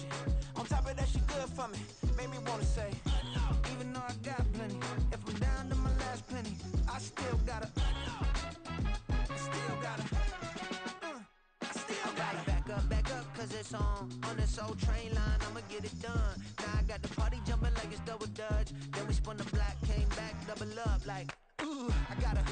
shit. On top of that, she good for me. Made me wanna say, even though I got plenty, if I'm down to my last penny, I still gotta, back up, cause it's on this old train line, I'ma get it done. Now I got the party jumping like it's double dutch. Then we spun the block, came back, double up like, ooh, I got a,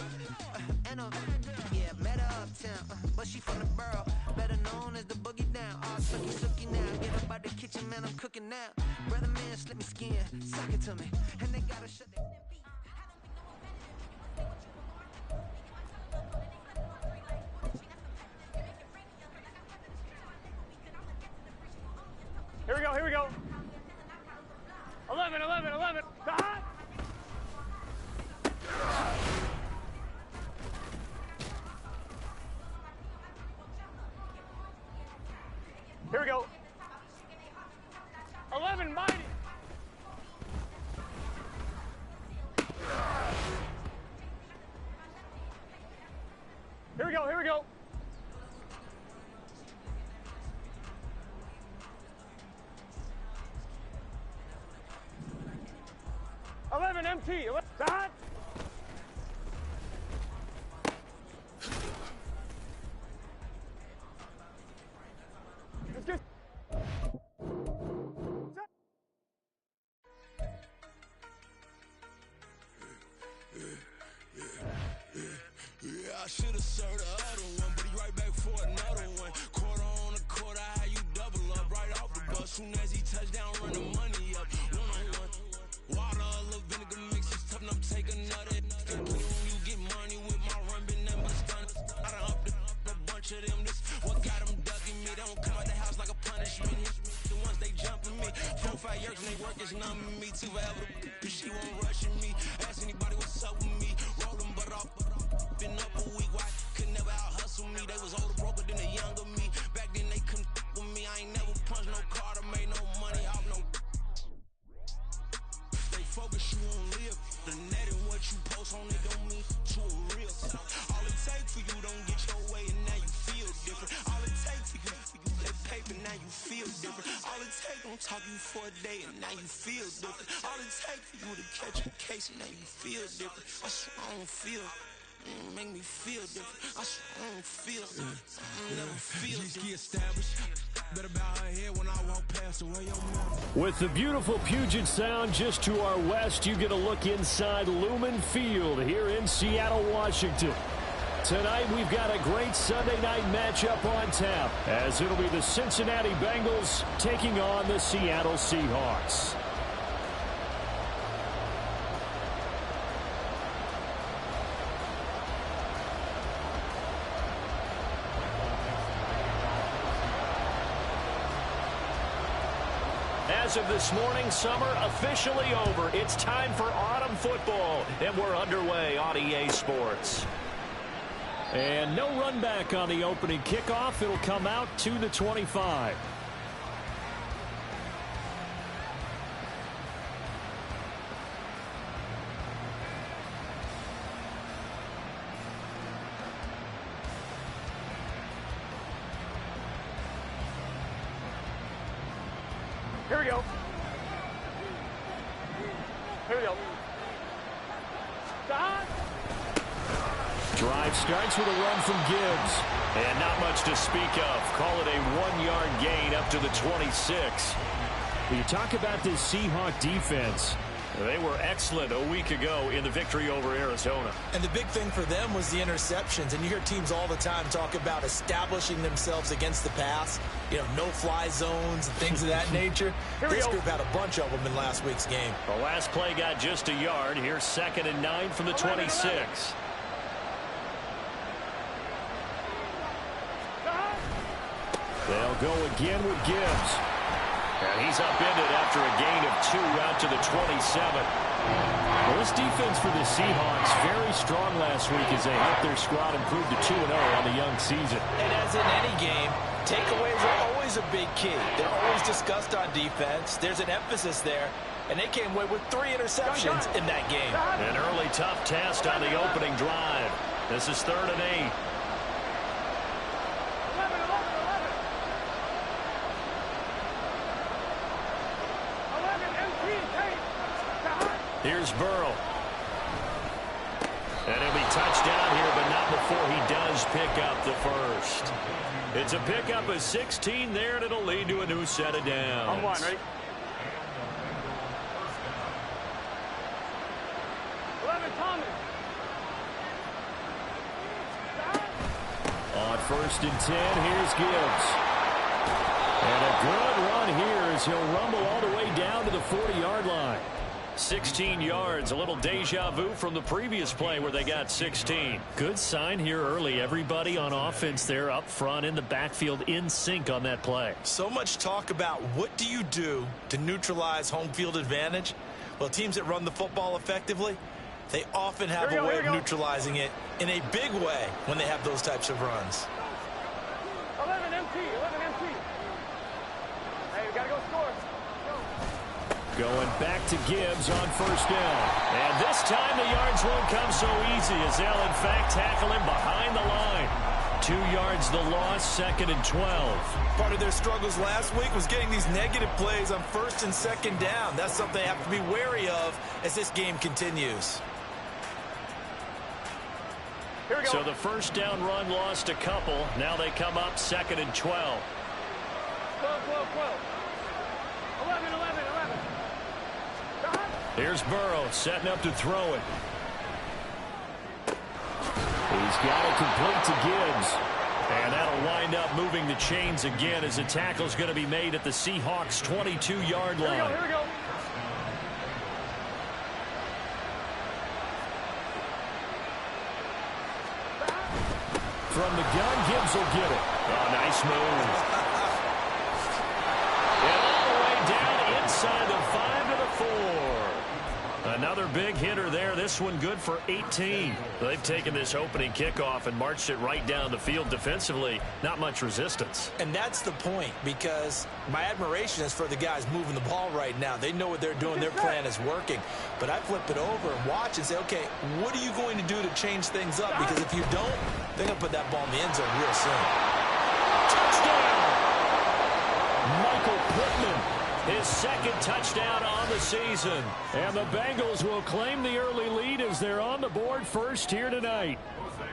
yeah, met her uptown, but she from the borough, better known as the boogie down. All sucky now, get up out the kitchen, man, I'm cooking now. Brother man, slip me skin, suck it to me, and they gotta shut their Here we go. 11. Stop! Here we go. 11, mighty. Here we go. 11 MT. Stop. Let's get. I should have served the other one, but he right back for another one. Quarter on a quarter, how you double up right off the bus. Soon as he touch down, run the money up. One-on-one. Water, a little vinegar mix, it's tough, and I'm taking another. When you get money with my run, been nothing but stun. I done upped a bunch of them. This what got them ducking me. They don't come out the house like a punishment. The ones they jumping me. 4 or 5 years and they work is numbing me. Too forever, she won't rushing me. Ask anybody what's up with me. Roll them butt off. Been up a week, why could never out hustle me? They was older, broker than the younger me. Back then they couldn't with me. I ain't never punched no card or made no money off no. They focus, you on live. The net and what you post on it don't mean to a real self. All it takes for you don't get your way and now you feel different. All it takes for you that paper, now you feel different. All it takes don't talk you for a day and now you feel different. All it takes for you to catch a case and now you feel different. I swear I don't feel. Make me feel different. I swear I don't feel. I never feel different. Established. Better bow her head when I walk past the way your mouth. With the beautiful Puget Sound just to our west, you get a look inside Lumen Field here in Seattle, Washington. Tonight we've got a great Sunday night matchup on tap, as it'll be the Cincinnati Bengals taking on the Seattle Seahawks. As of this morning, summer officially over. It's time for autumn football, and we're underway on EA Sports. And no run back on the opening kickoff. It'll come out to the 25. Here we go. Stop. Drive starts with a run from Gibbs. And not much to speak of. Call it a 1-yard gain up to the 26. You talk about this Seahawk defense. They were excellent a week ago in the victory over Arizona. And the big thing for them was the interceptions. And you hear teams all the time talk about establishing themselves against the pass. You know, no-fly zones and things of that nature. This group had a bunch of them in last week's game. The last play got just a yard. Here's 2nd and 9 from the 26. They'll go again with Gibbs. And he's upended after a gain of 2 out to the 27. Well, this defense for the Seahawks, very strong last week as they helped their squad improve to 2-0 on the young season. And as in any game, takeaways are always a big key. They're always discussed on defense. There's an emphasis there. And they came away with 3 interceptions in that game. An early tough test on the opening drive. This is 3rd and 8. Here's Burrow. And he'll be touchdown here, but not before he does pick up the first. It's a pickup of 16 there, and it'll lead to a new set of downs. On one, ready? 11, Thomas. On 1st and 10, here's Gibbs. And a good run here as he'll rumble all the way down to the 40-yard line. 16 yards, a little deja vu from the previous play where they got 16. Good sign here early. Everybody on offense there up front in the backfield in sync on that play. So much talk about what do you do to neutralize home field advantage. Well, teams that run the football effectively, they often have a way of neutralizing it in a big way when they have those types of runs. 11 MT, 11 MT. Hey, we got to go score. Going back to Gibbs on 1st down. And this time the yards won't come so easy as they'll in fact tackle him behind the line. 2 yards the loss, 2nd and 12. Part of their struggles last week was getting these negative plays on 1st and 2nd down. That's something they have to be wary of as this game continues. Here we go. So the 1st down run lost a couple. Now they come up 2nd and 12. 12, 12, 12. 11, 11, 11. Here's Burrow setting up to throw it. He's got it complete to Gibbs. And that'll wind up moving the chains again as the tackle's going to be made at the Seahawks' 22-yard line. Here we go. From the gun, Gibbs will get it. Oh, nice move. And all the way down inside the 5 to the 4. Another big hitter there. This one good for 18. They've taken this opening kickoff and marched it right down the field defensively. Not much resistance. And that's the point, because my admiration is for the guys moving the ball right now. They know what they're doing. Their plan is working. But I flip it over and watch and say, okay, what are you going to do to change things up? Because if you don't, they're going to put that ball in the end zone real soon. Touchdown! Michael Pittman. His 2nd touchdown on the season. And the Bengals will claim the early lead as they're on the board first here tonight.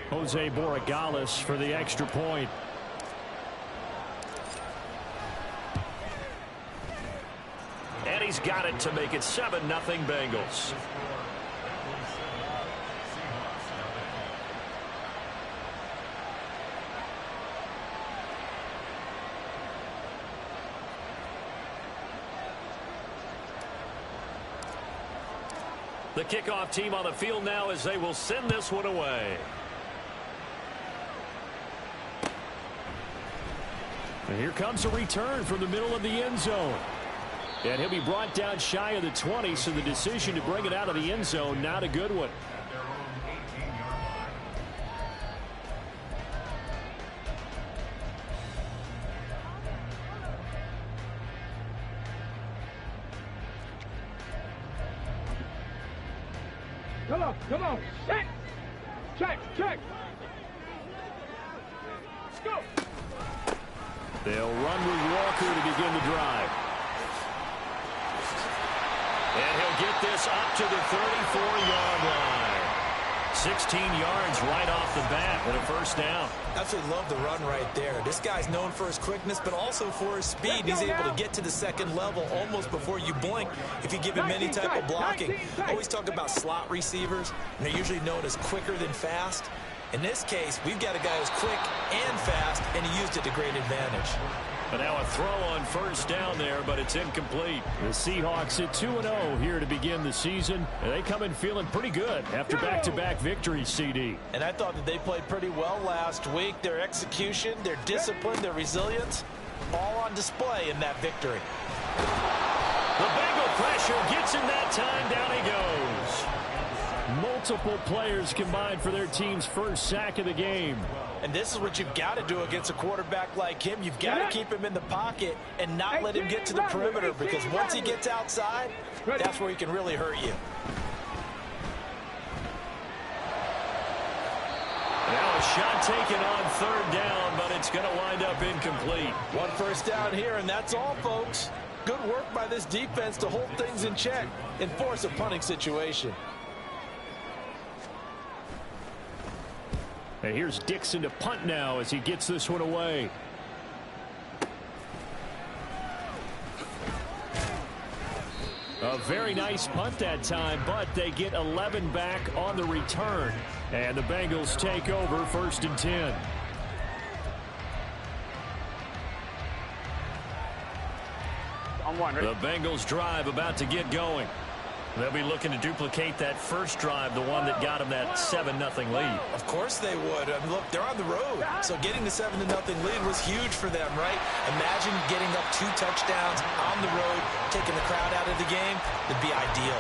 Jose Borregales for the extra point. And he's got it to make it 7-0 Bengals. The kickoff team on the field now as they will send this one away. And here comes a return from the middle of the end zone. And he'll be brought down shy of the 20, so the decision to bring it out of the end zone, not a good one. Come on. Check. Check, check. Let's go. They'll run with Walker to begin the drive. And he'll get this up to the 34-yard line. 16 yards right off the bat with a 1st down. Absolutely love the run right there. This guy's known for his quickness, but also for his speed. He's able to get to the 2nd level almost before you blink if you give him any type of blocking. Always talk about slot receivers, and they're usually known as quicker than fast. In this case, we've got a guy who's quick and fast, and he used it to great advantage. But now a throw on 1st down there, but it's incomplete. The Seahawks at 2-0 here to begin the season. And they come in feeling pretty good after back-to-back victories, CD. And I thought that they played pretty well last week. Their execution, their discipline, their resilience, all on display in that victory. The Bengal pressure gets him that time. Down he goes. Multiple players combined for their team's 1st sack of the game. And this is what you've got to do against a quarterback like him. You've got to keep him in the pocket and not let him get to the perimeter, because once he gets outside, that's where he can really hurt you. Now a shot taken on 3rd down, but it's going to wind up incomplete. 1 first down here, and that's all, folks. Good work by this defense to hold things in check and force a punting situation. And here's Dixon to punt now as he gets this one away. A very nice punt that time, but they get 11 back on the return. And the Bengals take over 1st and 10. On one, ready? The Bengals drive about to get going. They'll be looking to duplicate that first drive, the one that got them that 7-0 lead. Of course they would. I mean, look, they're on the road. So getting the 7-0 lead was huge for them, right? Imagine getting up 2 touchdowns on the road, taking the crowd out of the game. It'd be ideal.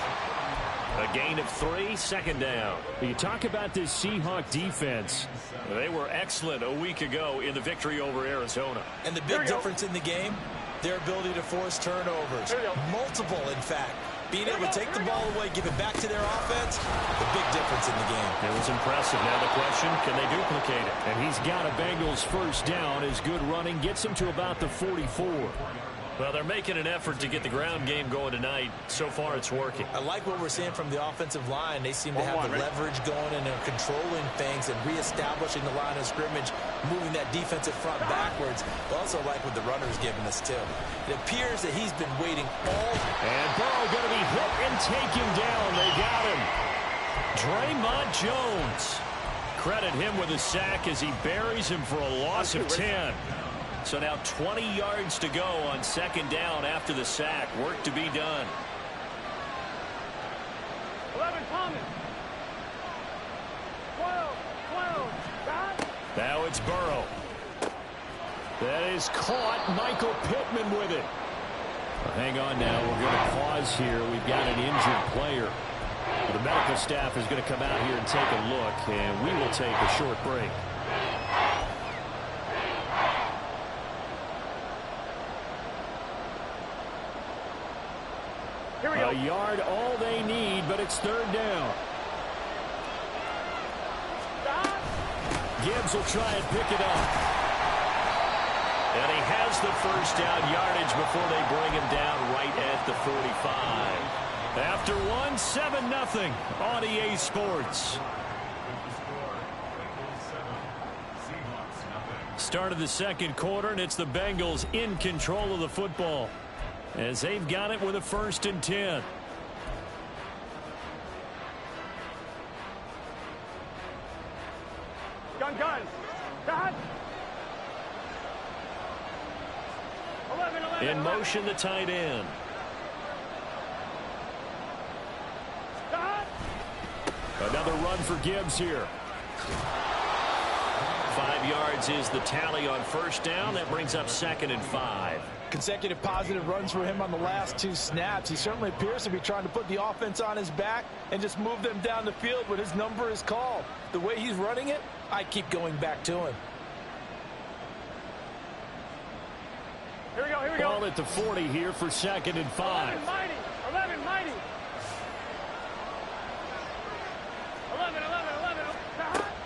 A gain of 3, 2nd down. You talk about this Seahawks defense. They were excellent a week ago in the victory over Arizona. And the big difference in the game, their ability to force turnovers. Multiple, in fact. Being able to take the ball away, give it back to their offense, the big difference in the game. It was impressive. Now the question, can they duplicate it? And he's got a Bengals first down. His good running gets him to about the 44. Well, they're making an effort to get the ground game going tonight. So far, it's working. I like what we're seeing from the offensive line. They seem to have the leverage going, and they're controlling things and reestablishing the line of scrimmage, moving that defensive front backwards. I also like what the runner's giving us, too. It appears that he's been waiting all... And Burrow going to be hit and taken down. They got him. Draymond Jones. Credit him with a sack as he buries him for a loss of 10. So now 20 yards to go on 2nd down after the sack. Work to be done. 11, Thomas. 12. Now it's Burrow. That is caught. Michael Pittman with it. Hang on now. We're going to pause here. We've got an injured player. The medical staff is going to come out here and take a look, and we will take a short break. Here we go. A yard all they need, but it's 3rd down. Gibbs will try and pick it up. And he has the first down yardage before they bring him down right at the 45. After 7-0 on EA Sports. Start of the 2nd quarter, and it's the Bengals in control of the football, as they've got it with a 1st and 10. Gun. Dad. 11. In motion, the tight end. Dad. Another run for Gibbs here. 5 yards is the tally on 1st down. That brings up 2nd and 5. Consecutive positive runs for him on the last 2 snaps. He certainly appears to be trying to put the offense on his back and just move them down the field when his number is called. The way he's running it, I keep going back to him. Here we go. Ball at the 40 here for 2nd and 5. 11, mighty. 11.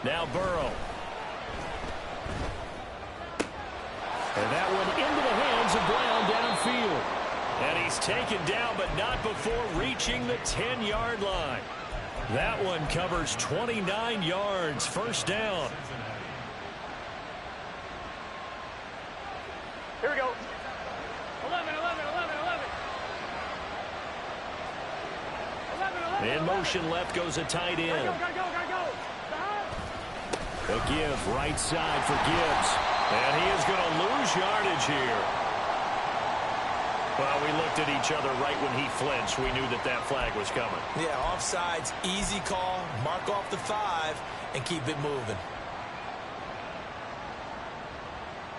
Now Burrow. And that one into the hands of Brown downfield. And he's taken down, but not before reaching the 10-yard line. That one covers 29 yards. 1st down. Here we go. 11. In motion left goes a tight end. Gotta go. A give right side for Gibbs. And he is going to lose yardage here. Well, we looked at each other right when he flinched. We knew that that flag was coming. Yeah, offsides, easy call. Mark off the 5 and keep it moving.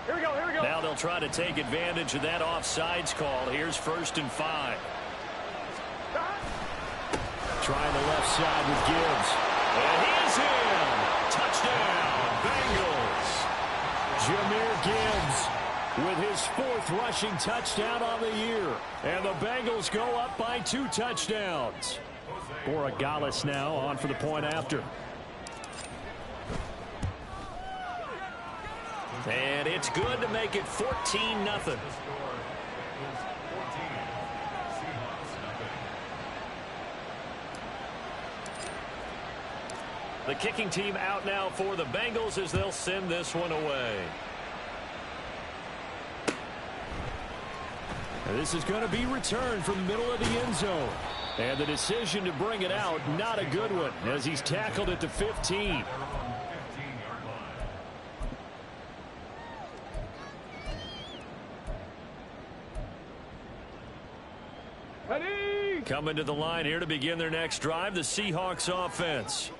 Here we go. Now they'll try to take advantage of that offsides call. Here's 1st and 5. Trying the left side with Gibbs. And he is in. Touchdown, Bengals. Jahmyr Gibbs with his 4th rushing touchdown on the year. And the Bengals go up by 2 touchdowns. Borregales now on for the point after. And it's good to make it 14-0. The kicking team out now for the Bengals as they'll send this one away. And this is going to be returned from the middle of the end zone. And the decision to bring it out, not a good one, as he's tackled at the 15. Coming to the line here to begin their next drive, the Seahawks offense.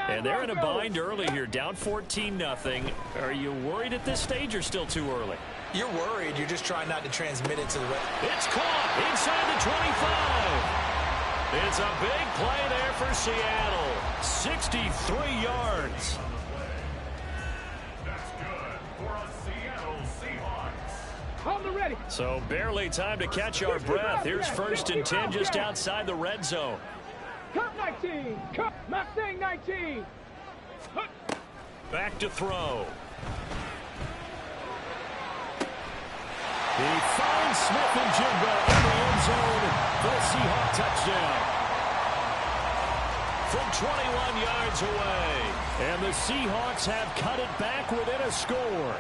And they're in a bind early here, down 14-0. Are you worried at this stage or still too early? You're worried. You're just trying not to transmit it to the rest. It's caught inside the 25. It's a big play there for Seattle. 63 yards. That's good for a Seattle Seahawks. On the ready. So barely time to catch our breath. Here's 1st and 10 just outside the red zone. Cut 19. Cut. Not saying 19. Back to throw. He finds Smith and Jigba in the end zone for a Seahawk touchdown. From 21 yards away. And the Seahawks have cut it back within a score.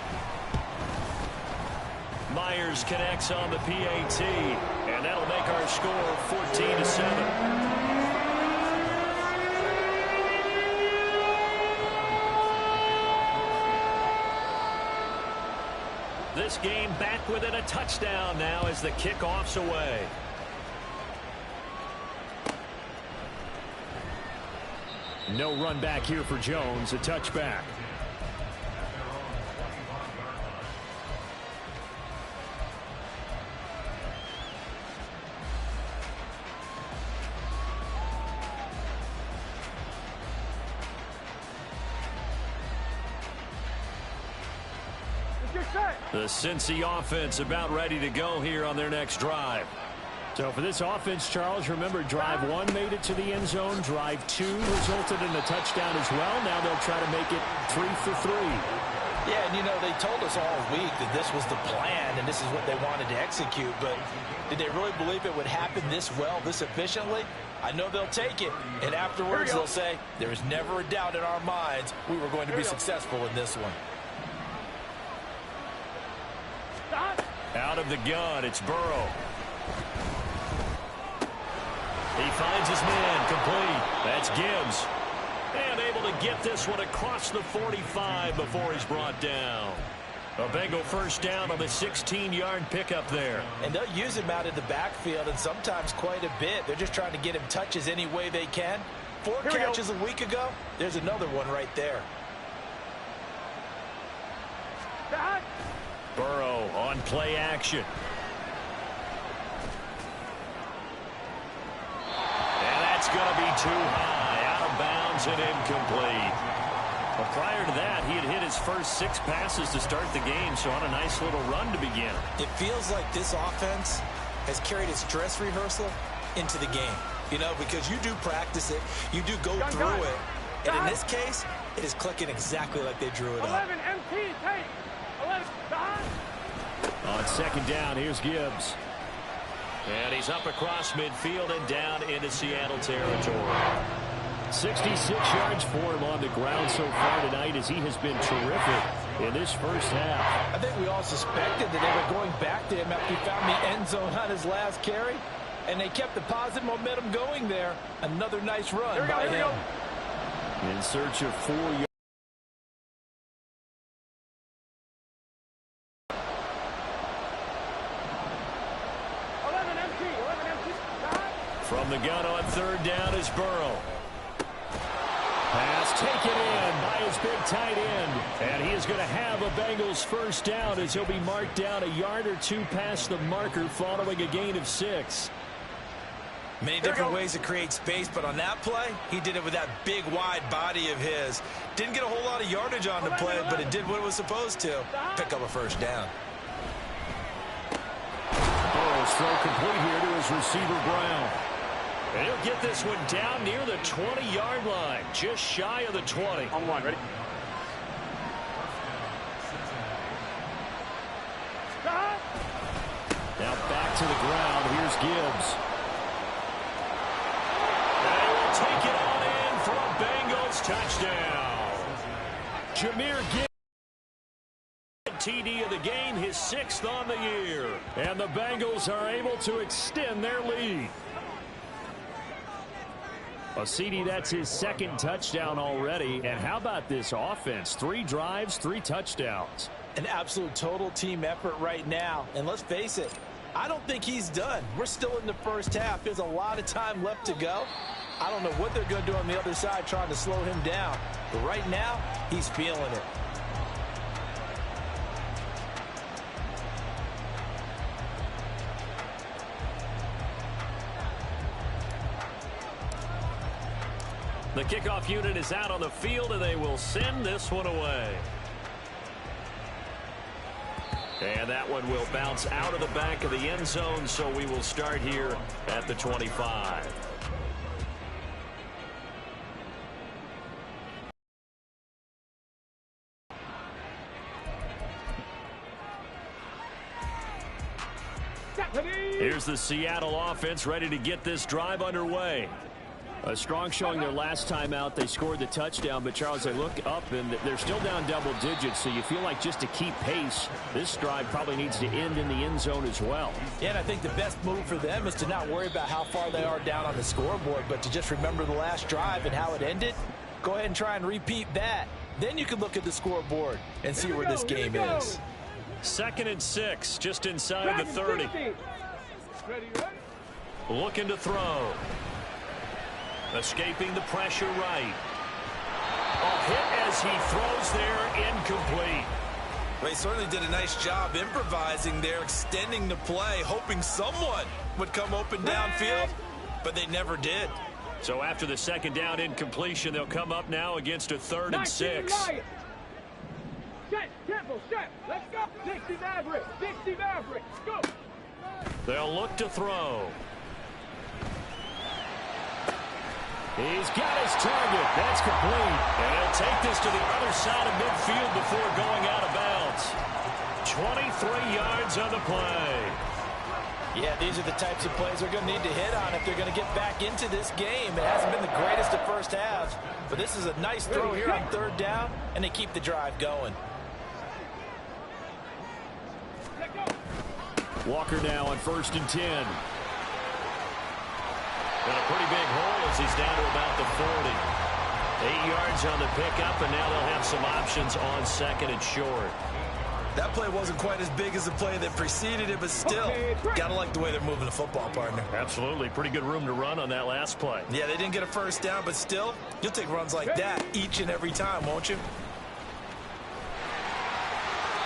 Myers connects on the PAT. And that'll make our score 14-7. This game back within a touchdown now as the kickoff's away. No run back here for Jones, a touchback. The Cincy offense about ready to go here on their next drive. So for this offense, Charles, remember drive 1 made it to the end zone. Drive 2 resulted in a touchdown as well. Now they'll try to make it 3 for 3. Yeah, and you know, they told us all week that this was the plan and this is what they wanted to execute. But did they really believe it would happen this well, this efficiently? I know they'll take it. And afterwards they'll say, there was never a doubt in our minds we were going to be successful in this one. Out of the gun, it's Burrow. He finds his man, complete. That's Gibbs. And able to get this one across the 45 before he's brought down. A Bengal first down on the 16-yard pickup there. And they'll use him out of the backfield, and sometimes quite a bit. They're just trying to get him touches any way they can. 4 catches a week ago. There's another one right there. Burrow on play action. And that's going to be too high. Out of bounds and incomplete. Well, prior to that, he had hit his first 6 passes to start the game, so on a nice little run to begin. It feels like this offense has carried its dress rehearsal into the game. You know, because you do practice it, you do go through it, and in this case, it is clicking exactly like they drew it up. 11 MT, take. 11, on second down, here's Gibbs. And he's up across midfield and down into Seattle territory. 66 yards for him on the ground so far tonight as he has been terrific in this first half. I think we all suspected that they were going back to him after he found the end zone on his last carry. And they kept the positive momentum going there. Another nice run by him. In search of 4 yards. From the gun on third down is Burrow. Pass taken in by his big tight end. And he is going to have a Bengals first down as he'll be marked down a yard or 2 past the marker following a gain of 6. Many different ways to create space, but on that play, he did it with that big, wide body of his. Didn't get a whole lot of yardage on the play, but it did what it was supposed to. Pick up a first down. Burrow's throw complete here to his receiver, Brown. And he'll get this one down near the 20-yard line, just shy of the 20. On one, ready? Now back to the ground. Here's Gibbs. And he will take it on in for a Bengals Gibbs, touchdown. Jahmyr Gibbs, TD of the game, his 6th on the year. And the Bengals are able to extend their lead. CD, that's his 2nd touchdown already. And how about this offense? 3 drives, 3 touchdowns. An absolute total team effort right now. And let's face it, I don't think he's done. We're still in the first half. There's a lot of time left to go. I don't know what they're going to do on the other side trying to slow him down. But right now, he's feeling it. The kickoff unit is out on the field, and they will send this one away. And that one will bounce out of the back of the end zone, so we will start here at the 25. Here's the Seattle offense ready to get this drive underway. A strong showing their last time out. They scored the touchdown, but Charles, I look up and they're still down double digits, so you feel like just to keep pace, this drive probably needs to end in the end zone as well. Yeah, and I think the best move for them is to not worry about how far they are down on the scoreboard, but to just remember the last drive and how it ended. Go ahead and try and repeat that. Then you can look at the scoreboard and see where this game is. 2nd and 6, just inside the 30. Looking to throw. Escaping the pressure right. A hit as he throws there, incomplete. Well, he certainly did a nice job improvising there, extending the play, hoping someone would come open downfield, but they never did. So after the 2nd down incompletion, they'll come up now against a 3rd and 6. Set, tempo, set, let's go. 60 Maverick, go. They'll look to throw. He's got his target. That's complete. And he'll take this to the other side of midfield before going out of bounds. 23 yards on the play. Yeah, these are the types of plays they're going to need to hit on if they're going to get back into this game. It hasn't been the greatest of first halves, but this is a nice throw here on 3rd down, and they keep the drive going. Walker now on 1st and 10. And a pretty big hole as he's down to about the 40. 8 yards on the pickup, and now they'll have some options on 2nd and short. That play wasn't quite as big as the play that preceded it, but still, got to like the way they're moving the football, partner. Absolutely. Pretty good room to run on that last play. Yeah, they didn't get a 1st down, but still, you'll take runs like that each and every time, won't you?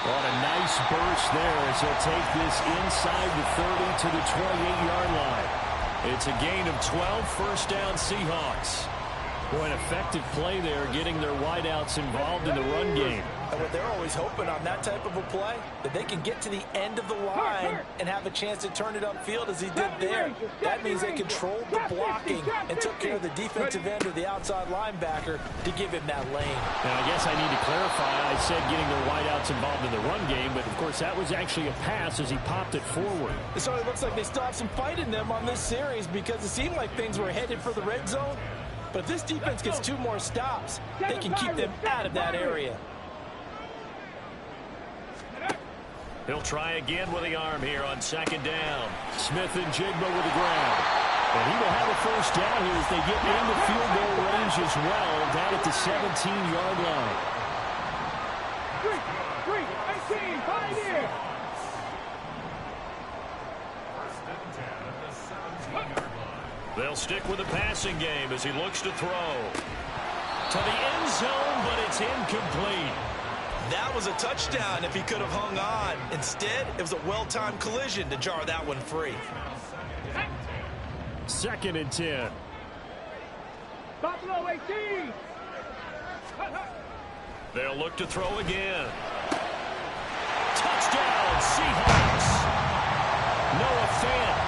What a nice burst there as he'll take this inside the 30 to the 28-yard line. It's a gain of 12, 1st down Seahawks. Boy, an effective play there, getting their wideouts involved in the run game. And what they're always hoping on that type of a play, that they can get to the end of the line and have a chance to turn it upfield as he did there. That means they controlled the blocking and took care of the defensive end or the outside linebacker to give him that lane. Now, I guess I need to clarify. I said getting their wideouts involved in the run game, but, of course, that was actually a pass as he popped it forward. So it looks like they still have some fight in them on this series because it seemed like things were headed for the red zone. But if this defense gets 2 more stops, they can keep them out of that area. He'll try again with the arm here on 2nd down. Smith and Jigba with the grab. And he will have a 1st down here as they get into field goal range as well, down at the 17-yard line. 18, pioneer. They'll stick with the passing game as he looks to throw. To the end zone, but it's incomplete. That was a touchdown if he could have hung on. Instead, it was a well-timed collision to jar that one free. 2nd and 10. Buffalo 18. They'll look to throw again. Touchdown, Seahawks. Noah Fant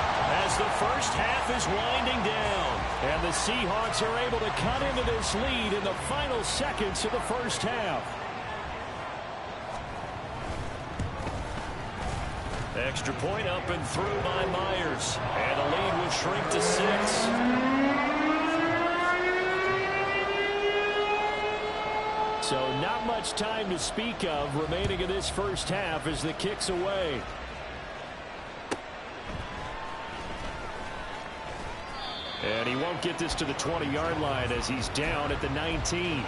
as the first half is winding down. And the Seahawks are able to cut into this lead in the final seconds of the first half. Extra point up and through by Myers. And the lead will shrink to 6. not much time to speak of remaining in this first half as the kick's away. And he won't get this to the 20-yard line as he's down at the 19.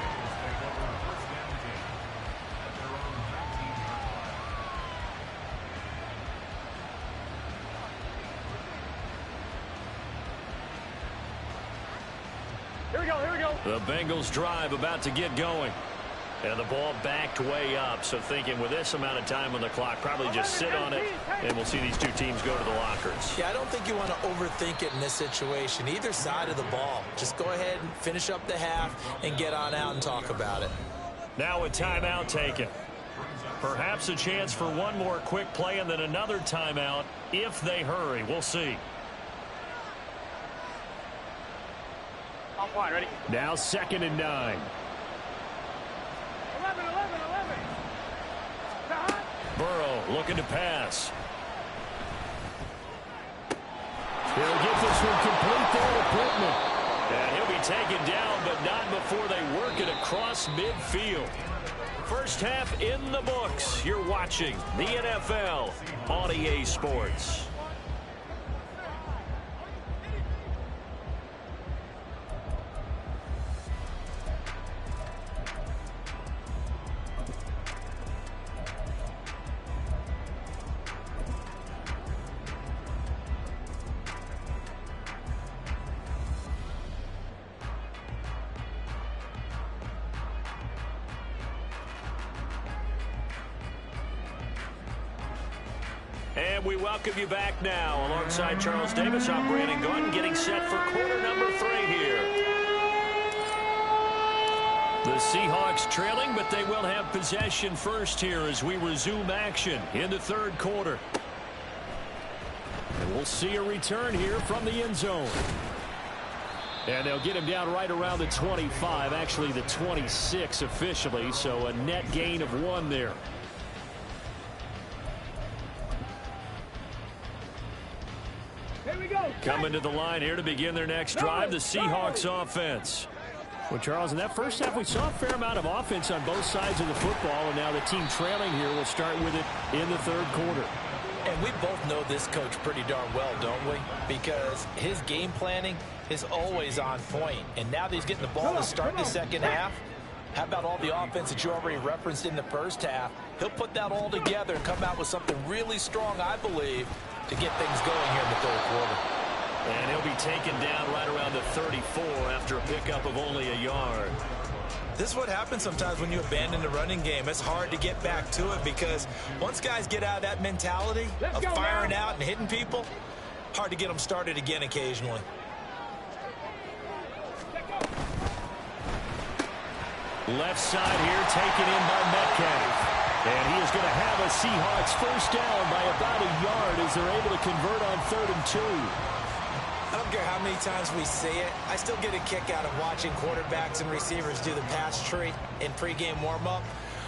Here we go. The Bengals drive about to get going. And the ball backed way up. So thinking with this amount of time on the clock, probably just sit on it, and we'll see these two teams go to the lockers. Yeah, I don't think you want to overthink it in this situation. Either side of the ball. Just go ahead and finish up the half and get on out and talk about it. Now a timeout taken. Perhaps a chance for one more quick play and then another timeout if they hurry. We'll see. On point, ready? Now 2nd and 9. 11. Burrow looking to pass. He'll get this one complete there to Pittman. And he'll be taken down, but not before they work it across midfield. First half in the books. You're watching the NFL on EA Sports. And we welcome you back now. Alongside Charles Davis, I'm Brandon Gordon, getting set for quarter number 3 here. The Seahawks trailing, but they will have possession first here as we resume action in the third quarter. And we'll see a return here from the end zone. And they'll get him down right around the 25, actually the 26 officially, so a net gain of 1 there. Coming to the line here to begin their next drive, the Seahawks offense. Well, Charles, in that first half, we saw a fair amount of offense on both sides of the football, and now the team trailing here will start with it in the third quarter. And we both know this coach pretty darn well, don't we? Because his game planning is always on point. And now that he's getting the ball to start the second half, how about all the offense that you already referenced in the first half? He'll put that all together and come out with something really strong, I believe, to get things going here in the third quarter. And he'll be taken down right around the 34 after a pickup of only a yard. This is what happens sometimes when you abandon the running game. It's hard to get back to it because once guys get out of that mentality of firing out and hitting people, hard to get them started again occasionally. Left side here taken in by Metcalf. And he is going to have a Seahawks first down by about a yard as they're able to convert on 3rd and 2. I don't care how many times we say it, I still get a kick out of watching quarterbacks and receivers do the pass tree in pregame warm-up.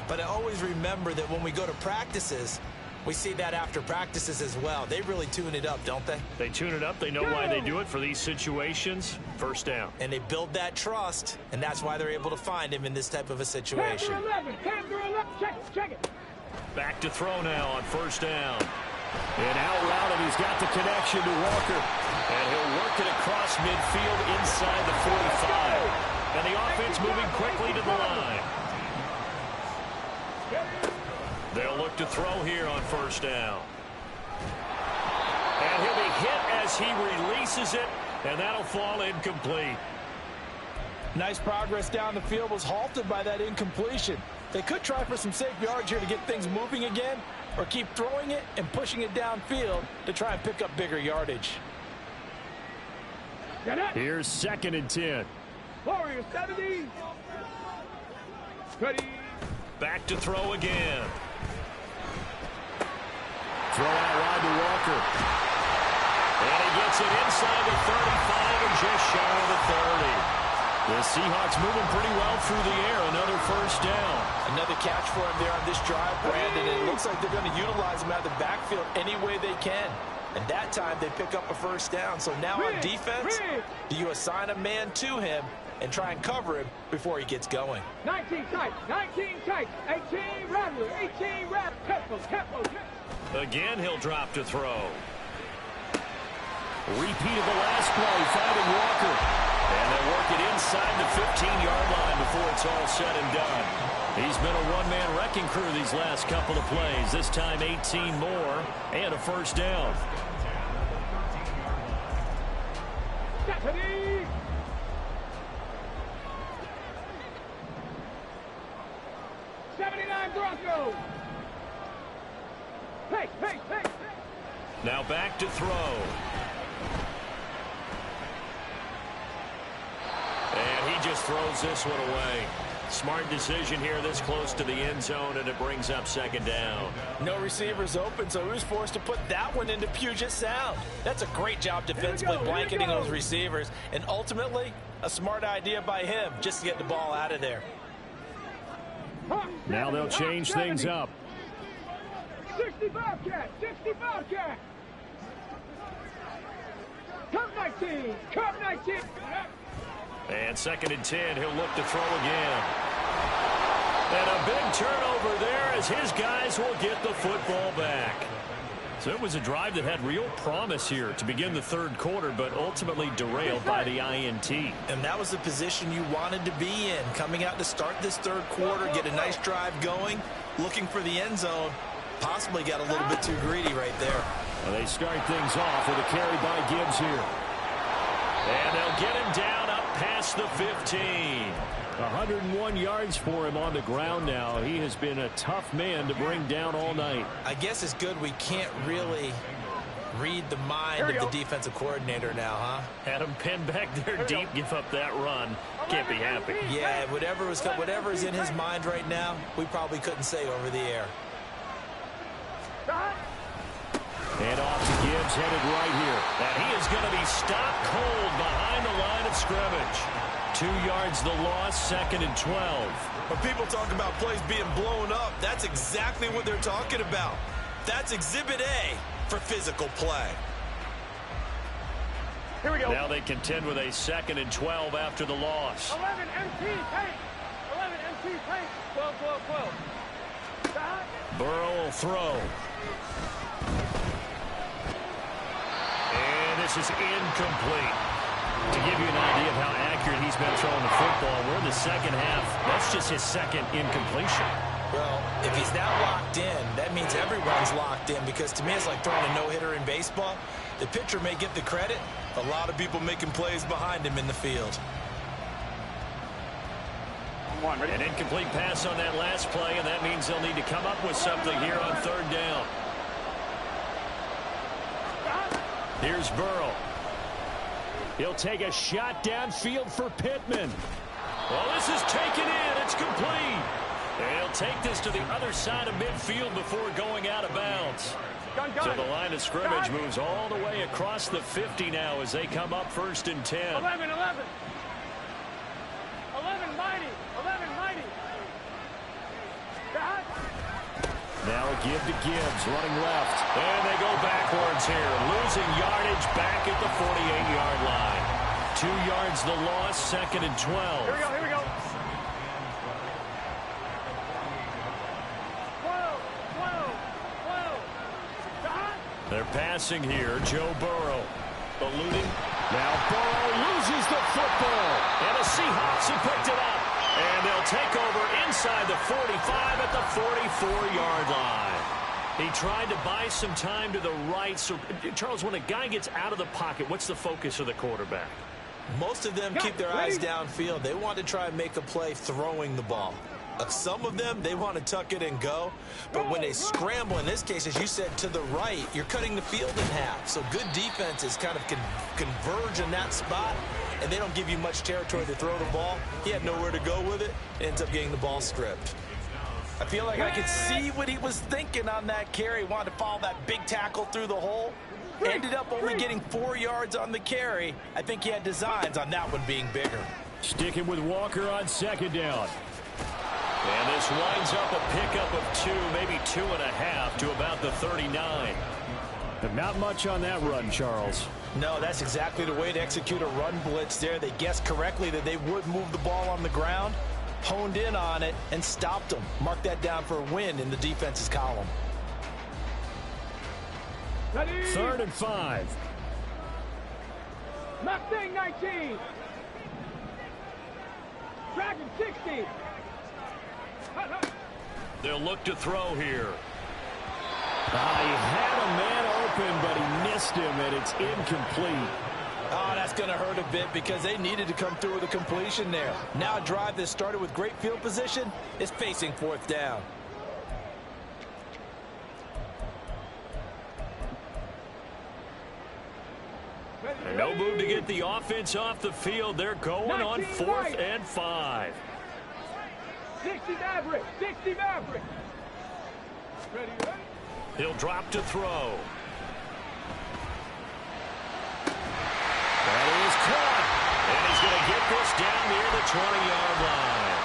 But I always remember that when we go to practices, we see that after practices as well. They really tune it up, don't they? They tune it up. They know why they do it for these situations. First down. And they build that trust, and that's why they're able to find him in this type of a situation. Check it. Back to throw now on first down. And out route, and he's got the connection to Walker. And he'll work it across midfield inside the 45. And the offense moving quickly to the line. They'll look to throw here on first down. And he'll be hit as he releases it, and that'll fall incomplete. Nice progress down the field, was halted by that incompletion. They could try for some safe yards here to get things moving again, or keep throwing it and pushing it downfield to try and pick up bigger yardage. Here's 2nd and 10. Warriors 70. Ready. Back to throw again. Throw out wide to Walker. And he gets it inside the 35 and just shy of the 30. The Seahawks moving pretty well through the air. Another first down. Another catch for him there on this drive, Brandon. And it looks like they're going to utilize him out of the backfield any way they can. And that time they pick up a first down. So now on defense, do you assign a man to him and try and cover him before he gets going. 19 tight, 18 rattler, 18 rattler, tempo. Again, he'll drop to throw. Repeat of the last play, finding Walker. And they'll work it inside the 15-yard line before it's all said and done. He's been a one-man wrecking crew these last couple of plays. This time 18 more and a first down. Stephanie! 79 Broncos! Hey! Now back to throw. And he just throws this one away. Smart decision here this close to the end zone, and it brings up second down. No receivers open, so he was forced to put that one into Puget Sound. That's a great job defensively blanketing those receivers, and ultimately a smart idea by him just to get the ball out of there. Now they'll change things up. 65 cat. Cup 19. And second and 10, he'll look to throw again. And a big turnover there as his guys will get the football back. So it was a drive that had real promise here to begin the third quarter, but ultimately derailed by the INT. And that was the position you wanted to be in, coming out to start this third quarter, get a nice drive going, looking for the end zone. Possibly got a little bit too greedy right there. Well, they start things off with a carry by Gibbs here. And they'll get him down up past the 15. 101 yards for him on the ground now. He has been a tough man to bring down all night. I guess it's good we can't really read the mind of the defensive coordinator now, huh? Had him pinned back there deep, give up that run. Can't be happy. Yeah, whatever is in his mind right now, we probably couldn't say over the air. And off to Gibbs, headed right here. And he is going to be stopped cold behind the line of scrimmage. 2 yards the loss, second and 12. When people talk about plays being blown up, that's exactly what they're talking about. That's Exhibit A for physical play. Here we go. Now they contend with a second and 12 after the loss. 11 MT paint. 11 MT paint. 12. Burrow will throw. And this is incomplete. To give you an idea of how accurate he's been throwing the football, we're in the second half. That's just his second incompletion. Well, if he's not locked in, that means everyone's locked in, because to me it's like throwing a no-hitter in baseball. The pitcher may get the credit. A lot of people making plays behind him in the field. An incomplete pass on that last play, and that means they'll need to come up with something here on third down. Here's Burrow. He'll take a shot downfield for Pittman. Well, this is taken in. It's complete. And he'll take this to the other side of midfield before going out of bounds. So the line of scrimmage moves all the way across the 50 now as they come up first and 10. 11 mighty. Now a give to Gibbs, running left. And they go backwards here, losing yardage back at the 48-yard line. 2 yards the loss, second and 12. Here we go. 12. They're passing here, Joe Burrow. Eluding. Now Burrow loses the football. And the Seahawks have picked it up. And they'll take over inside the 45 at the 44-yard line. He tried to buy some time to the right. So, Charles, when a guy gets out of the pocket, what's the focus of the quarterback? Most of them keep their eyes downfield. They want to try and make a play throwing the ball. Some of them, they want to tuck it and go. But when they scramble, in this case, as you said, to the right, you're cutting the field in half. So good defenses kind of converge in that spot, and they don't give you much territory to throw the ball. He had nowhere to go with it. Ends up getting the ball stripped. I feel like I could see what he was thinking on that carry. Wanted to follow that big tackle through the hole. Ended up only getting 4 yards on the carry. I think he had designs on that one being bigger. Sticking with Walker on second down. And this winds up a pickup of 2, maybe 2.5 to about the 39. But not much on that run, Charles. No, that's exactly the way to execute a run blitz there. They guessed correctly that they would move the ball on the ground, honed in on it, and stopped them. Mark that down for a win in the defense's column. 3rd and 5. Mustang 19. Dragon 60. They'll look to throw here. He had a man open, but he missed him, and it's incomplete. Oh, that's going to hurt a bit because they needed to come through with a completion there. Now a drive that started with great field position is facing 4th down. And no move to get the offense off the field. They're going on 4th and 5. 60 Maverick. 60 Maverick. Ready? He'll drop to throw. That is caught. And he's going to get this down near the 20-yard line.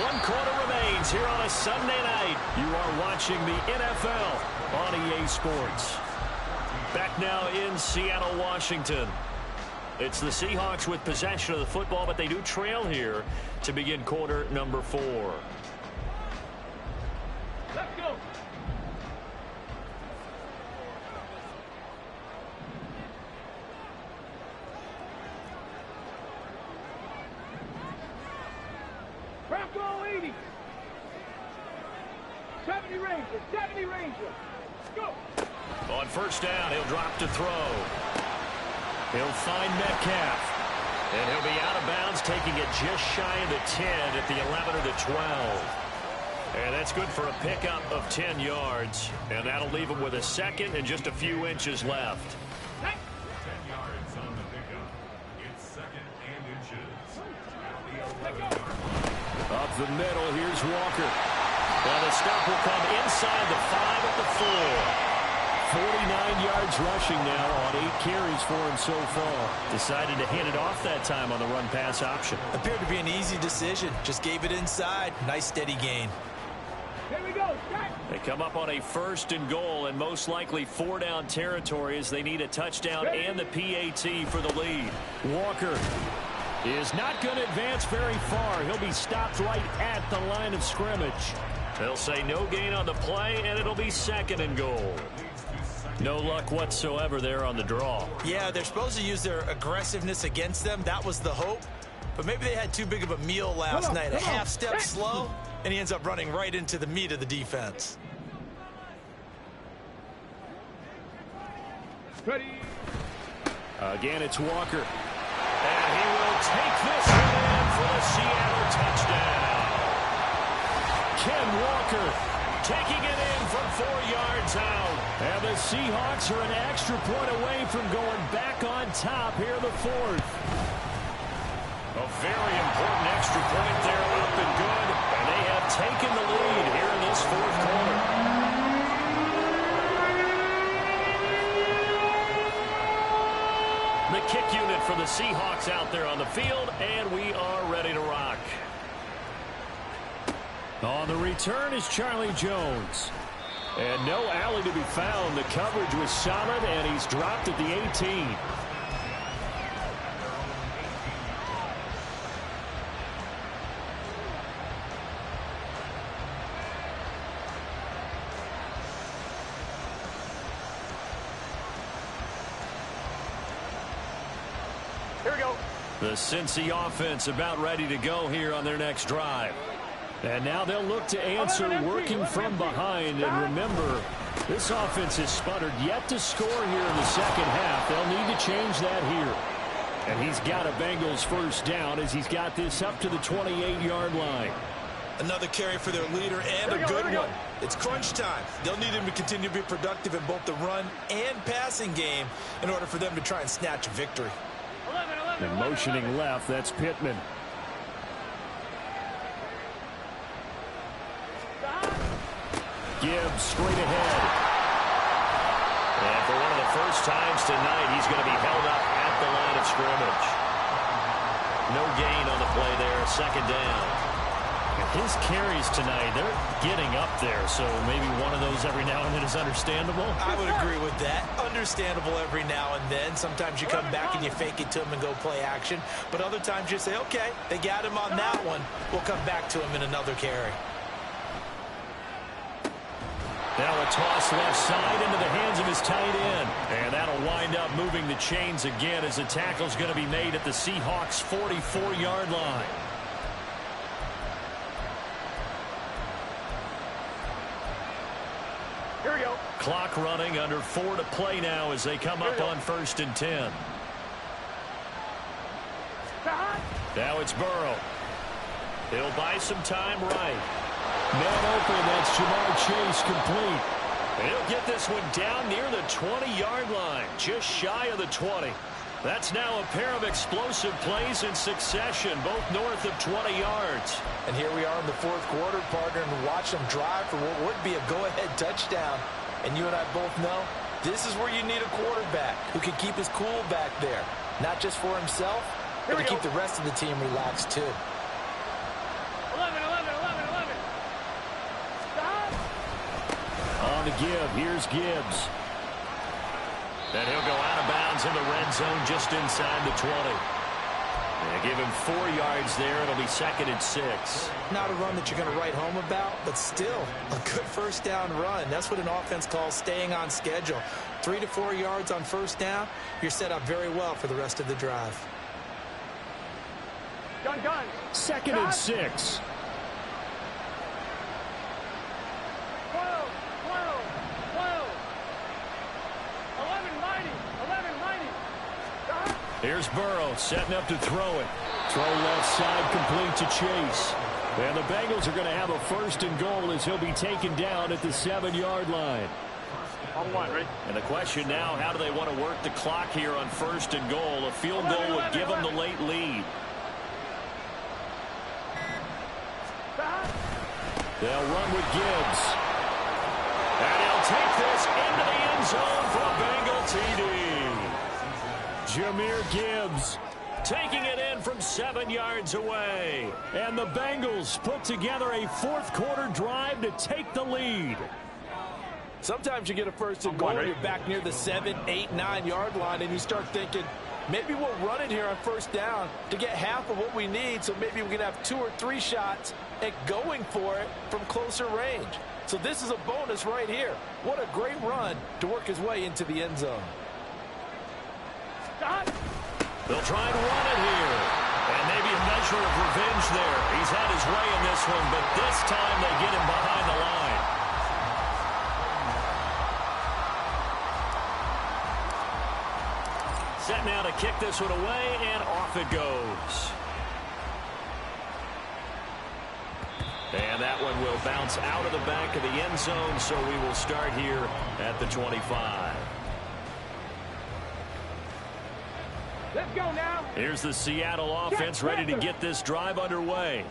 1 quarter remains here on a Sunday night. You are watching the NFL on EA Sports. Back now in Seattle, Washington. It's the Seahawks with possession of the football, but they do trail here to begin quarter number 4. Let's go. Bronco 80. 70 Ranger. 70 Ranger. Go. On 1st down, he'll drop to throw. He'll find Metcalf. And he'll be out of bounds, taking it just shy of the 10 at the 11 or the 12. And that's good for a pickup of 10 yards. And that'll leave him with a 2nd and just a few inches left. 10 yards on the pickup. It's 2nd and inches. Up the middle, here's Walker. Well, the stop will come inside the 5 at the 4. 49 yards rushing now on 8 carries for him so far. Decided to hand it off that time on the run-pass option. Appeared to be an easy decision. Just gave it inside. Nice steady gain. Here we go. They come up on a 1st and goal and most likely 4-down territory as they need a touchdown and the PAT for the lead. Walker is not going to advance very far. He'll be stopped right at the line of scrimmage. They'll say no gain on the play, and it'll be 2nd and goal. No luck whatsoever there on the draw. Yeah, they're supposed to use their aggressiveness against them. That was the hope. But maybe they had too big of a meal last night. A half step slow, and he ends up running right into the meat of the defense. Ready. Again, it's Walker. And he will take this one in for the Seattle touchdown. Ken Walker taking it in from 4 yards out. And the Seahawks are an extra point away from going back on top here in the 4th. A very important extra point there, up and good. And they have taken the lead here in this 4th quarter. The kick unit for the Seahawks out there on the field, and we are ready to rock. On the return is Charlie Jones. And no alley to be found. The coverage was solid, and he's dropped at the 18. Here we go. The Cincy offense about ready to go here on their next drive. And now they'll look to answer working from behind. And remember, this offense has sputtered yet to score here in the 2nd half. They'll need to change that here. And he's got a Bengals 1st down as he's got this up to the 28-yard line. Another carry for their leader and a good one. It's crunch time. They'll need him to continue to be productive in both the run and passing game in order for them to try and snatch a victory. And motioning left, that's Pittman. Gibbs straight ahead. And for one of the first times tonight, he's going to be held up at the line of scrimmage. No gain on the play there, 2nd down. His carries tonight, they're getting up there, so maybe one of those every now and then is understandable. I would agree with that. Understandable every now and then. Sometimes you come back and you fake it to him and go play action. But other times you say, okay, they got him on that one. We'll come back to him in another carry. Now a toss left side into the hands of his tight end. And that'll wind up moving the chains again as the tackle's going to be made at the Seahawks' 44-yard line. Here we go. Clock running, under 4 to play now as they come up on 1st and 10. Now it's Burrow. He'll buy some time right. Man open, that's Jamar Chase complete. He'll get this one down near the 20-yard line, just shy of the 20. That's now a pair of explosive plays in succession, both north of 20 yards. And here we are in the 4th quarter, partner, and watch them drive for what would be a go-ahead touchdown. And you and I both know this is where you need a quarterback who can keep his cool back there, not just for himself, but to keep the rest of the team relaxed too. 11. Stop. On the give, here's Gibbs. And he'll go out of bounds in the red zone just inside the 20. They give him 4 yards there. It'll be 2nd and 6. Not a run that you're going to write home about, but still a good first down run. That's what an offense calls staying on schedule. 3 to 4 yards on first down, you're set up very well for the rest of the drive. Gun. 2nd and 6. 12. 11 mighty. Stop. Here's Burrow setting up to throw it. Throw left side complete to Chase. And the Bengals are going to have a 1st and goal as he'll be taken down at the 7-yard line. On 1, ready? And the question now, how do they want to work the clock here on 1st and goal? A field goal would give them the late lead. Stop. They'll run with Gibbs. And he'll take this into the end zone for a Bengal TD. Jahmyr Gibbs taking it in from 7 yards away. And the Bengals put together a 4th quarter drive to take the lead. Sometimes you get a 1st and goal, you're back near the 7, 8, 9-yard line, and you start thinking, maybe we'll run it here on 1st down to get half of what we need, so maybe we can have 2 or 3 shots at going for it from closer range. So this is a bonus right here. What a great run to work his way into the end zone. Stop. They'll try and run it here. And maybe a measure of revenge there. He's had his way in this one, but this time they get him behind the line. Set now to kick this one away, and off it goes. And that one will bounce out of the back of the end zone, so we will start here at the 25. Let's go now. Here's the Seattle offense ready to get this drive underway.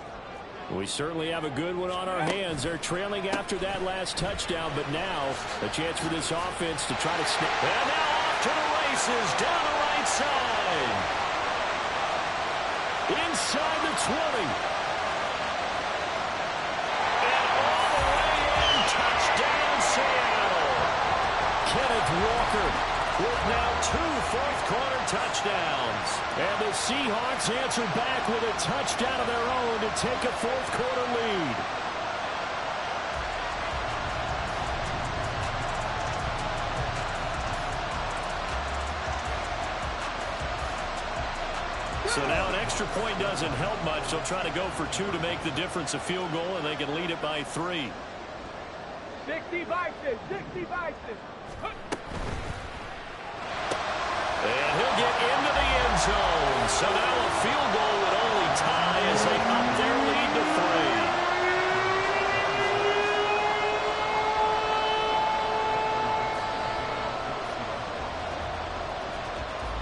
We certainly have a good one on our hands. They're trailing after that last touchdown, but now a chance for this offense to try to snap. And now off to the races down the right side. Inside the 20. And all the way in. Touchdown, Seattle. Kenneth Walker with now 2 fourth-quarter touchdowns. And the Seahawks answer back with a touchdown of their own to take a fourth-quarter lead. So now an extra point doesn't help much. They'll try to go for 2 to make the difference a field goal, and they can lead it by 3. 60 Bison. And he'll get into the end zone. So now a field goal would only tie as they up their lead to 3.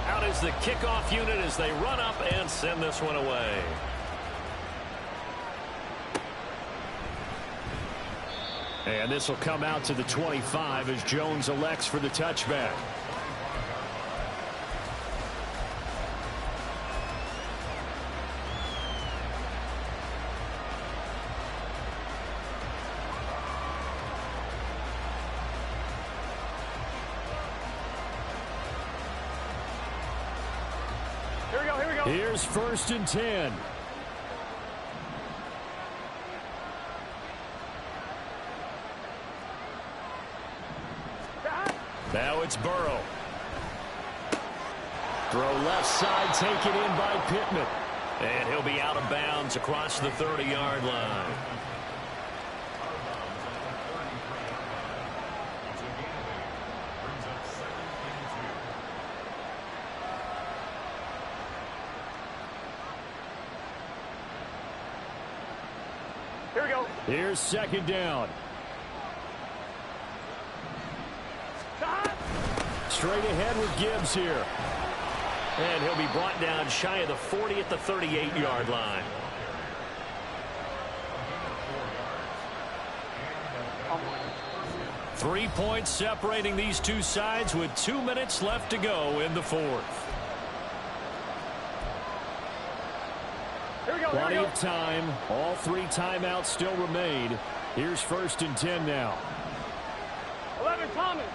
Out is the kickoff unit as they run up and send this one away. And this will come out to the 25 as Jones elects for the touchback. Here's 1st and 10. Now it's Burrow. Throw left side, taken in by Pittman. And he'll be out of bounds across the 30-yard line. Here we go. Here's 2nd down. Straight ahead with Gibbs here. And he'll be brought down shy of the 40 at the 38-yard line. Three points separating these two sides with 2 minutes left to go in the 4th. Plenty of time. All 3 timeouts still remain. Here's 1st and 10 now. 11, Thomas.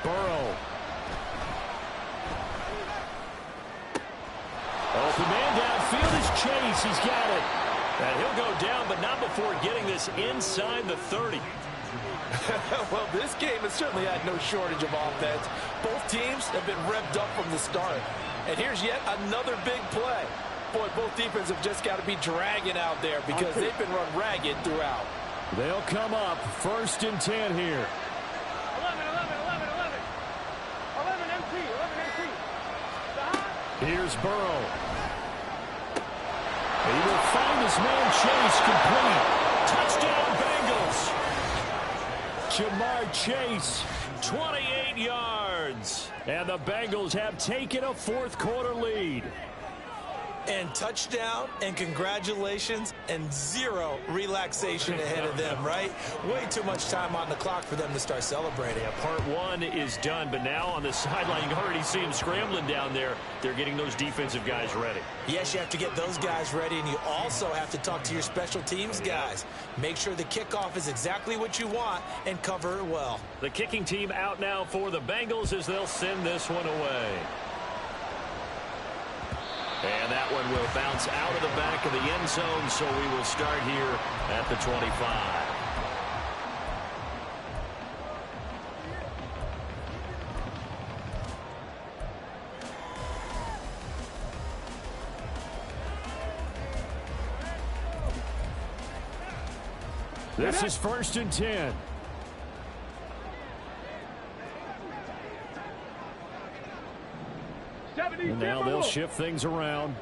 Burrow. Open man downfield is Chase. He's got it. And he'll go down, but not before getting this inside the 30. Well, this game has certainly had no shortage of offense. Both teams have been revved up from the start. And here's yet another big play. Boy, both defenses have just got to be dragging out there because they've been run ragged throughout. They'll come up 1st and 10 here. 11 MT. Here's Burrow. He will find his man Chase complete. Touchdown Bengals. Jamar Chase, 28 yards. And the Bengals have taken a 4th quarter lead. And touchdown, and congratulations, and 0 relaxation ahead of them, right? Way too much time on the clock for them to start celebrating. Yeah, part 1 is done, but now on the sideline, you already see them scrambling down there. They're getting those defensive guys ready. Yes, you have to get those guys ready, and you also have to talk to your special teams guys. Make sure the kickoff is exactly what you want and cover it well. The kicking team out now for the Bengals as they'll send this one away. And that one will bounce out of the back of the end zone, so we will start here at the 25. This is 1st and 10. And now they'll shift things around.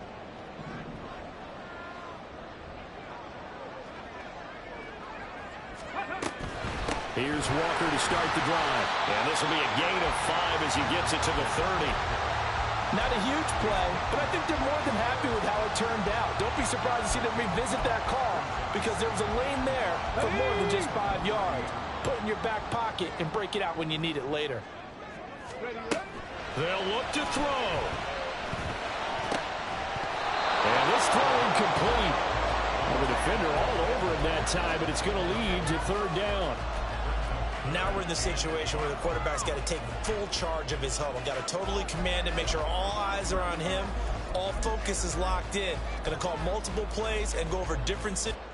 Here's Walker to start the drive. And this will be a gain of 5 as he gets it to the 30. Not a huge play, but I think they're more than happy with how it turned out. Don't be surprised to see them revisit that call because there was a lane there for more than just 5 yards. Put it in your back pocket and break it out when you need it later. They'll look to throw. And this throw incomplete. Well, the defender all over him that time, but it's going to lead to 3rd down. Now we're in the situation where the quarterback's got to take full charge of his huddle. Got to totally command and make sure all eyes are on him. All focus is locked in. Going to call multiple plays and go over different situations.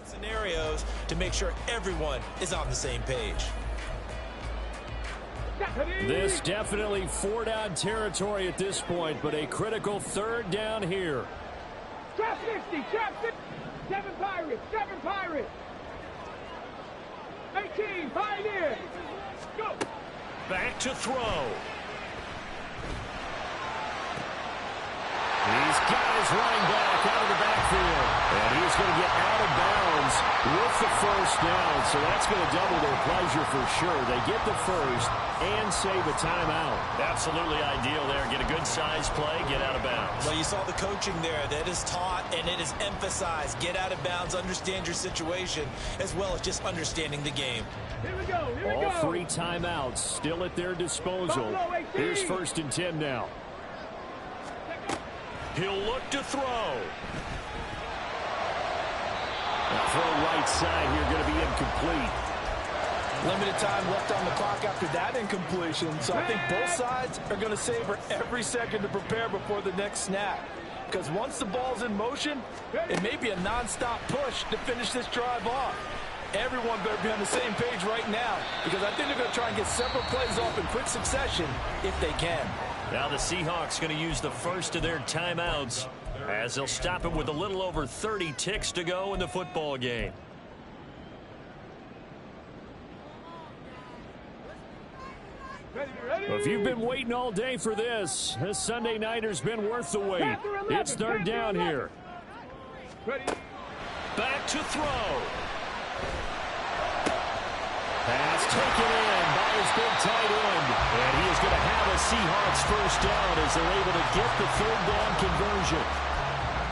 Scenarios to make sure everyone is on the same page. This definitely 4-down territory at this point, but a critical 3rd down here. Trap 60, trap 50. 7 Pirates. 18, Pioneer. Go. Back to throw. He's got his running back out of the backfield. And he's going to get out of bounds with the 1st down. So that's going to double their pleasure for sure. They get the 1st and save a timeout. Absolutely ideal there. Get a good size play, get out of bounds. Well, you saw the coaching there. That is taught and it is emphasized. Get out of bounds, understand your situation, as well as just understanding the game. Here we go. All 3 timeouts still at their disposal. Here's 1st and 10 now. He'll look to throw. The throw right side here going to be incomplete. Limited time left on the clock after that incompletion, so I think both sides are going to savor every second to prepare before the next snap. Because once the ball's in motion, it may be a non-stop push to finish this drive off. Everyone better be on the same page right now, because I think they're going to try and get several plays off in quick succession if they can. Now the Seahawks going to use the first of their timeouts as they'll stop it with a little over 30 ticks to go in the football game. If you've been waiting all day for this Sunday nighter's been worth the wait. It's third down here. Back to throw. Pass taken in by his big tight end. And he is going to have a Seahawks first down as they're able to get the third down conversion.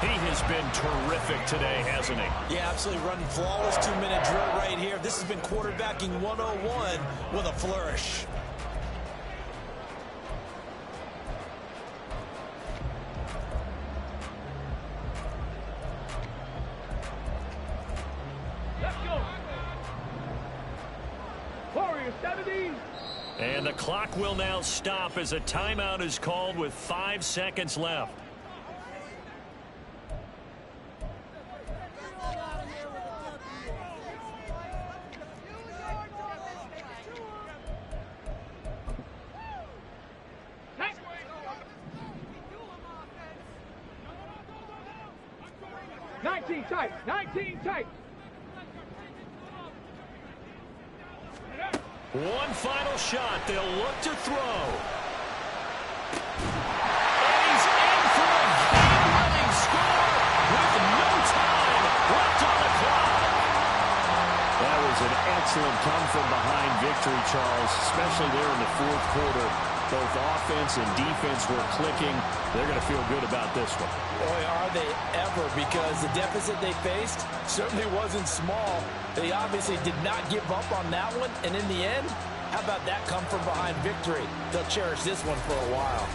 He has been terrific today, hasn't he? Yeah, absolutely running flawless 2-minute drill right here. This has been quarterbacking 101 with a flourish. And the clock will now stop as a timeout is called with 5 seconds left. Tight, 19 tight. One final shot. They'll look to throw. And he's in for a game-winning score with no time left on the clock. That was an excellent come-from-behind victory, Charles, especially there in the fourth quarter. Both offense and defense were clicking. They're going to feel good about this one. Boy, are they ever, because the deficit they faced certainly wasn't small. They obviously did not give up on that one, and in the end, how about that come-from-behind victory? They'll cherish this one for a while.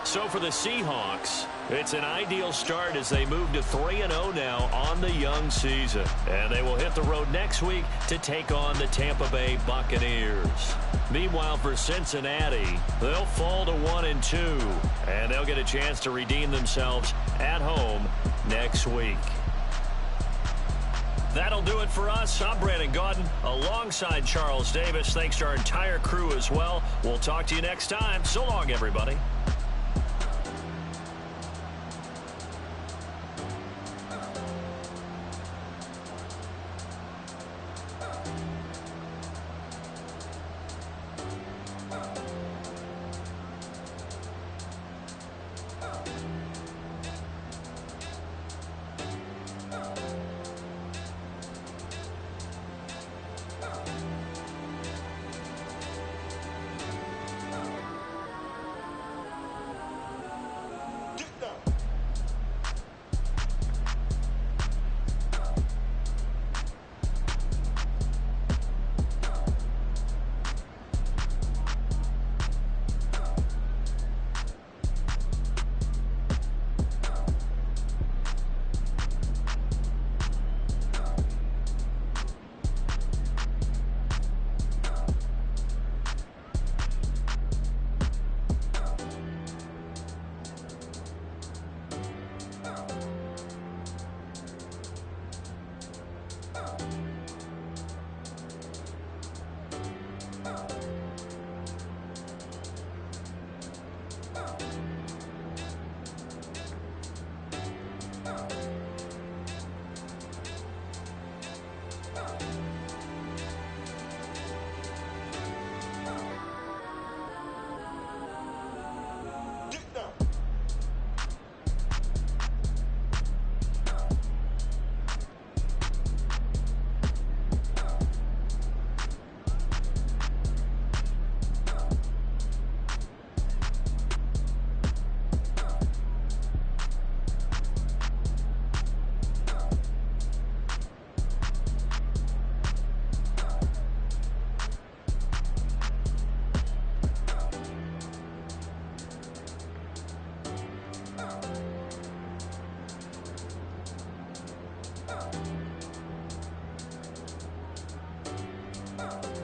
So for the Seahawks, it's an ideal start as they move to 3-0 now on the young season. And they will hit the road next week to take on the Tampa Bay Buccaneers. Meanwhile, for Cincinnati, they'll fall to 1-2, and they'll get a chance to redeem themselves at home next week. That'll do it for us. I'm Brandon Gaudin alongside Charles Davis. Thanks to our entire crew as well. We'll talk to you next time. So long, everybody. Oh.